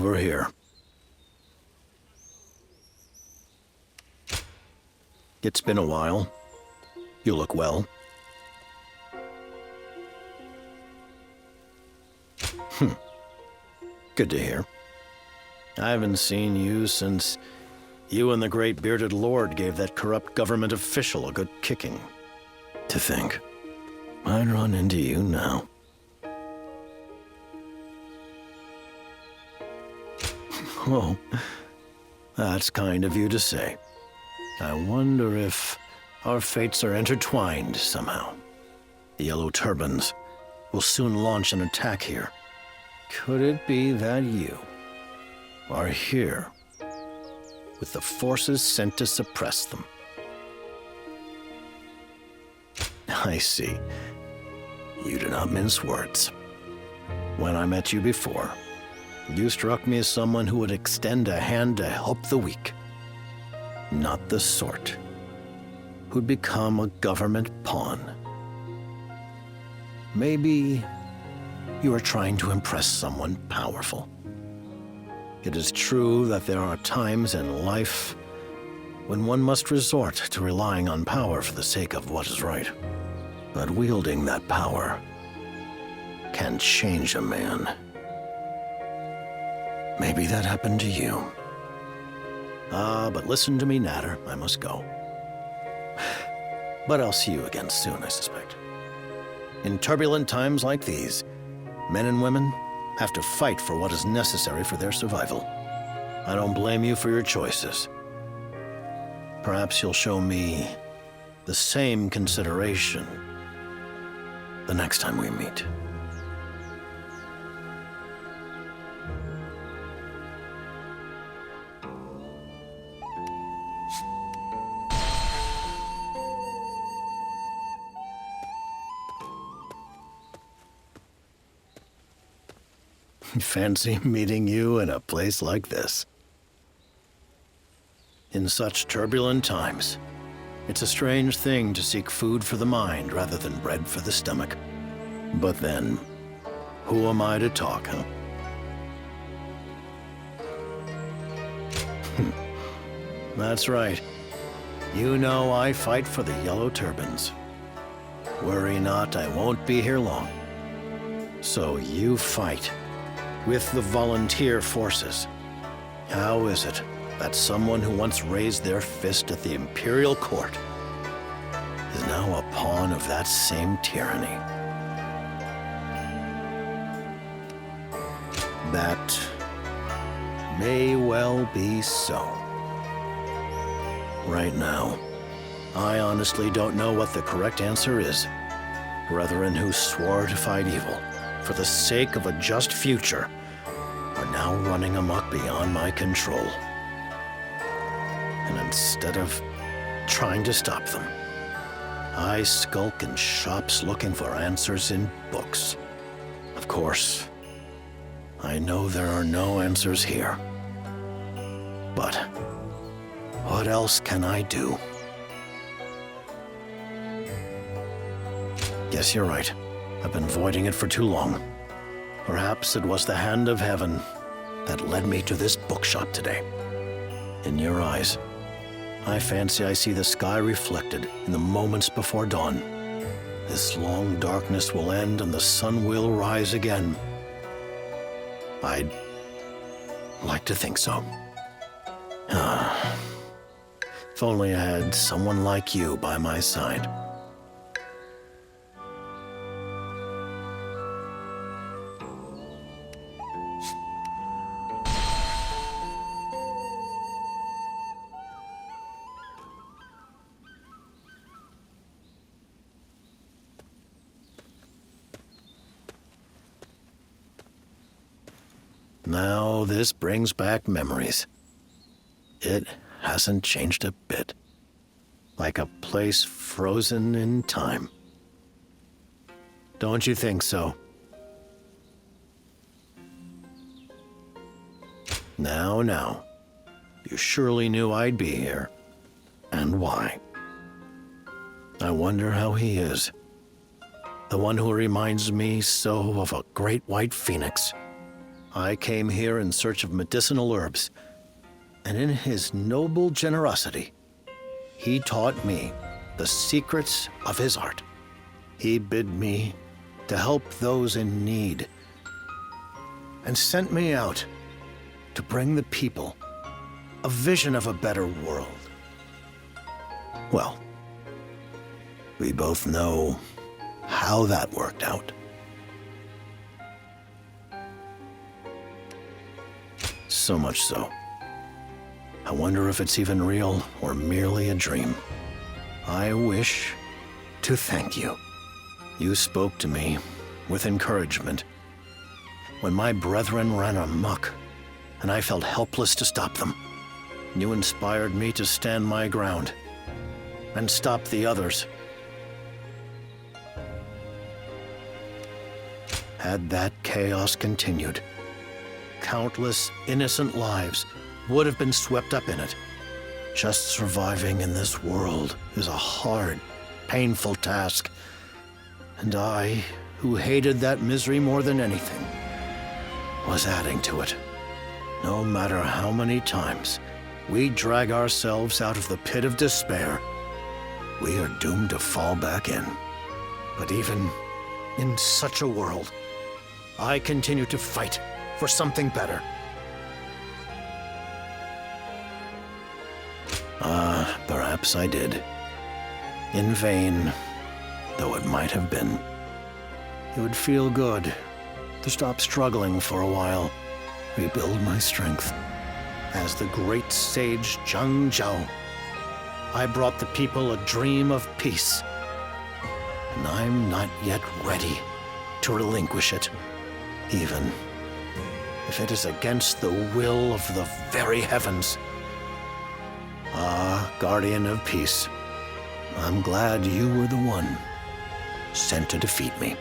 over here. It's been a while. You look well. Good to hear. I haven't seen you since you and the great bearded lord gave that corrupt government official a good kicking. To think, I'd run into you now. Oh, that's kind of you to say. I wonder if our fates are intertwined somehow. The Yellow Turbans will soon launch an attack here. Could it be that you are here with the forces sent to suppress them? I see. You do not mince words. When I met you before, you struck me as someone who would extend a hand to help the weak. Not the sort who'd become a government pawn. Maybe you are trying to impress someone powerful. It is true that there are times in life when one must resort to relying on power for the sake of what is right. But wielding that power can change a man. Maybe that happened to you. But listen to me, Natter. I must go. But I'll see you again soon, I suspect. In turbulent times like these, men and women have to fight for what is necessary for their survival. I don't blame you for your choices. Perhaps you'll show me the same consideration the next time we meet. Fancy meeting you in a place like this. In such turbulent times, it's a strange thing to seek food for the mind rather than bread for the stomach. But then, who am I to talk, huh? That's right. You know I fight for the Yellow Turbans. Worry not, I won't be here long. So you fight with the volunteer forces. How is it that someone who once raised their fist at the Imperial Court is now a pawn of that same tyranny? That may well be so. Right now, I honestly don't know what the correct answer is. Brethren who swore to fight evil for the sake of a just future are now running amok beyond my control. And instead of trying to stop them, I skulk in shops looking for answers in books. Of course, I know there are no answers here. But what else can I do? Guess you're right. I've been avoiding it for too long. Perhaps it was the hand of heaven that led me to this bookshop today. In your eyes, I fancy I see the sky reflected in the moments before dawn. This long darkness will end and the sun will rise again. I'd like to think so. If only I had someone like you by my side. Now this brings back memories. It hasn't changed a bit. Like a place frozen in time. Don't you think so? Now. You surely knew I'd be here. And why? I wonder how he is. The one who reminds me so of a great white phoenix. I came here in search of medicinal herbs, and in his noble generosity, he taught me the secrets of his art. He bid me to help those in need, and sent me out to bring the people a vision of a better world. Well, we both know how that worked out. So much so, I wonder if it's even real or merely a dream. I wish to thank you. You spoke to me with encouragement when my brethren ran amok and I felt helpless to stop them. You inspired me to stand my ground and stop the others. Had that chaos continued, countless innocent lives would have been swept up in it. Just surviving in this world is a hard, painful task, and I, who hated that misery more than anything, was adding to it. No matter how many times we drag ourselves out of the pit of despair, we are doomed to fall back in. But even in such a world, I continue to fight for something better. Perhaps I did. In vain, though it might have been. It would feel good to stop struggling for a while, rebuild my strength. As the great sage Zhang Jiao, I brought the people a dream of peace, and I'm not yet ready to relinquish it, even if it is against the will of the very heavens. Ah, guardian of peace, I'm glad you were the one sent to defeat me.